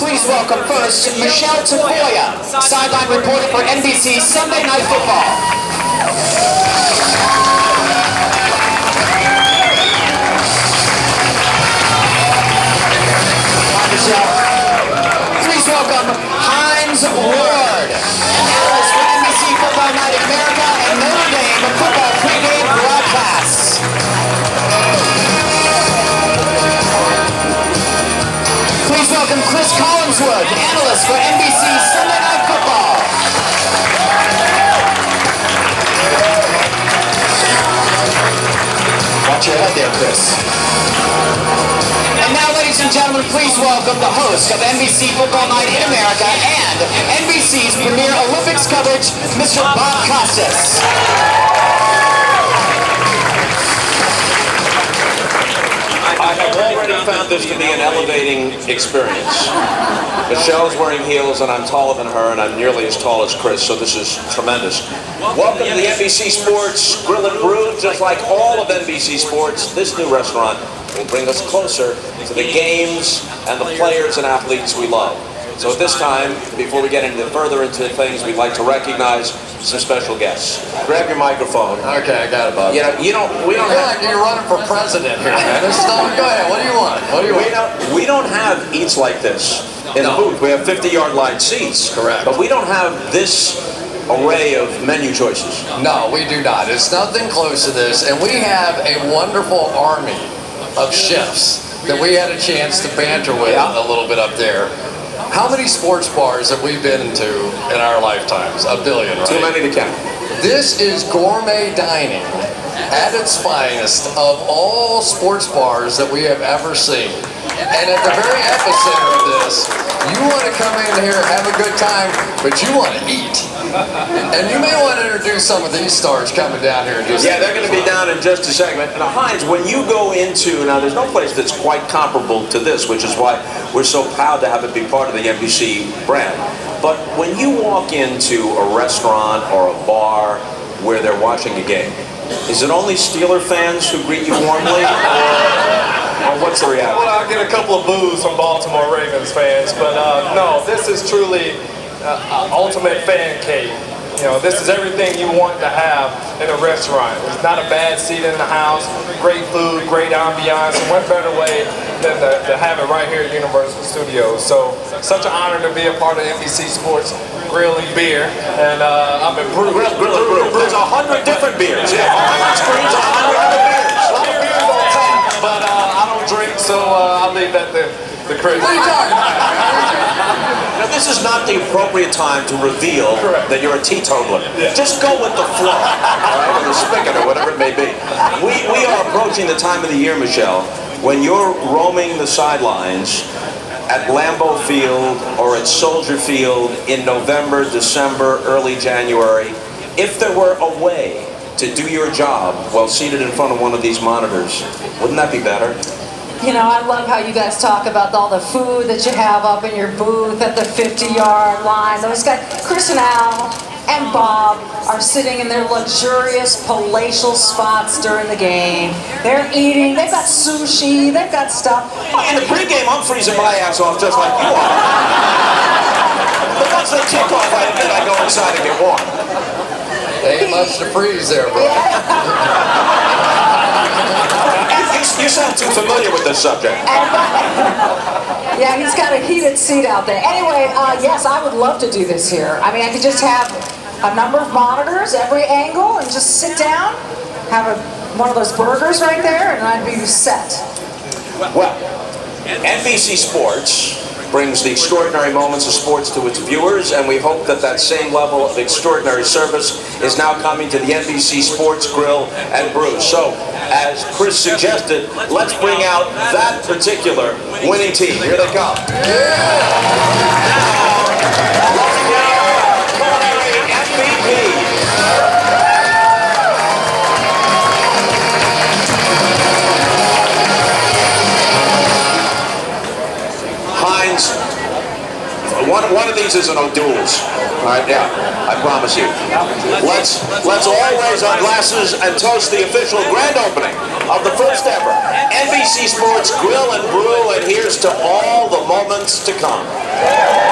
please welcome first Michele Tafoya, sideline reporter for NBC Sunday Night Football. Please welcome Hines analyst for NBC Football Night in America and Notre Dame football pregame broadcasts. Please welcome Kris Collinsworth, analyst for NBC Sunday Night Football. Watch your head there, Kris. And now, ladies and gentlemen, please welcome the host of NBC Football Night in America and NBC's premier Olympics coverage, Mr. Bob Costas. I have already found this to be an elevating experience. Michelle's wearing heels and I'm taller than her and I'm nearly as tall as Kris, so this is tremendous. Welcome to the NBC Sports Grill and Brew. Just like all of NBC Sports, this new restaurant will bring us closer to the games and the players and athletes we love. So at this time, before we get further into things, we'd like to recognize some special guests. Grab your microphone. Okay, I got it, Bob. You know, we don't have... like you're running for president here, man. Go ahead, what do you want? We don't have eats like this in the booth. We have 50-yard line seats. Correct. But we don't have this array of menu choices. No, we do not. It's nothing close to this. And we have a wonderful army of chefs that we had a chance to banter with a little bit up there. How many sports bars have we been into in our lifetimes? A billion, right? Too many to count. This is gourmet dining at its finest of all sports bars that we have ever seen. And at the very epicenter of this, you want to come in here, have a good time, but you want to eat. And you may want to introduce some of these stars coming down here. Yeah, they're going to be down in just a segment. Now, Hines, when you go into, now there's no place that's quite comparable to this, which is why we're so proud to have it be part of the NBC brand. But when you walk into a restaurant or a bar where they're watching a game, is it only Steeler fans who greet you warmly? Or what's the reaction? Well, I get a couple of boos from Baltimore Ravens fans, but no, this is truly ultimate fan cave. You know, this is everything you want to have in a restaurant. It's not a bad seat in the house, great food, great ambiance, and what better way than to have it right here at Universal Studios. So, such an honor to be a part of NBC Sports Grill and Beer, and I'm in Brew. Grill and Brew. There's 100 different beers. Yeah, 100 screens, 100 other beers. A lot of beers on tap, but I don't drink, so I'll leave that to Kris. What are you talking about? Now, this is not the appropriate time to reveal that you're a teetotaler. Yeah. Just go with the flow, all right, or the spigot, or whatever it may be. We are approaching the time of the year, Michele, when you're roaming the sidelines at Lambeau Field or at Soldier Field in November, December, early January. If there were a way to do your job while seated in front of one of these monitors, wouldn't that be better? You know, I love how you guys talk about all the food that you have up in your booth at the 50-yard line. Those guys, Kris and Al and Bob, are sitting in their luxurious palatial spots during the game. They're eating, they've got sushi, they've got stuff. In the pregame, I'm freezing my ass off just like you are. But once they kick off, I admit I go inside and get warm. Ain't much to freeze there, bro. You sound too familiar with this subject. Yeah, he's got a heated seat out there. Anyway, yes, I would love to do this here. I mean, I could just have a number of monitors, every angle, and just sit down, have one of those burgers right there, and I'd be set. Well, NBC Sports brings the extraordinary moments of sports to its viewers, and we hope that that same level of extraordinary service is now coming to the NBC Sports Grill and Brew. So, as Kris suggested, let's bring out that particular winning team. Here they come. Culinary MVP. Hines, one of these is an O'Doul's. All right, yeah, I promise you. Let's all raise our glasses and toast the official grand opening of the first ever NBC Sports Grill and Brew, and here's to all the moments to come. Thank you.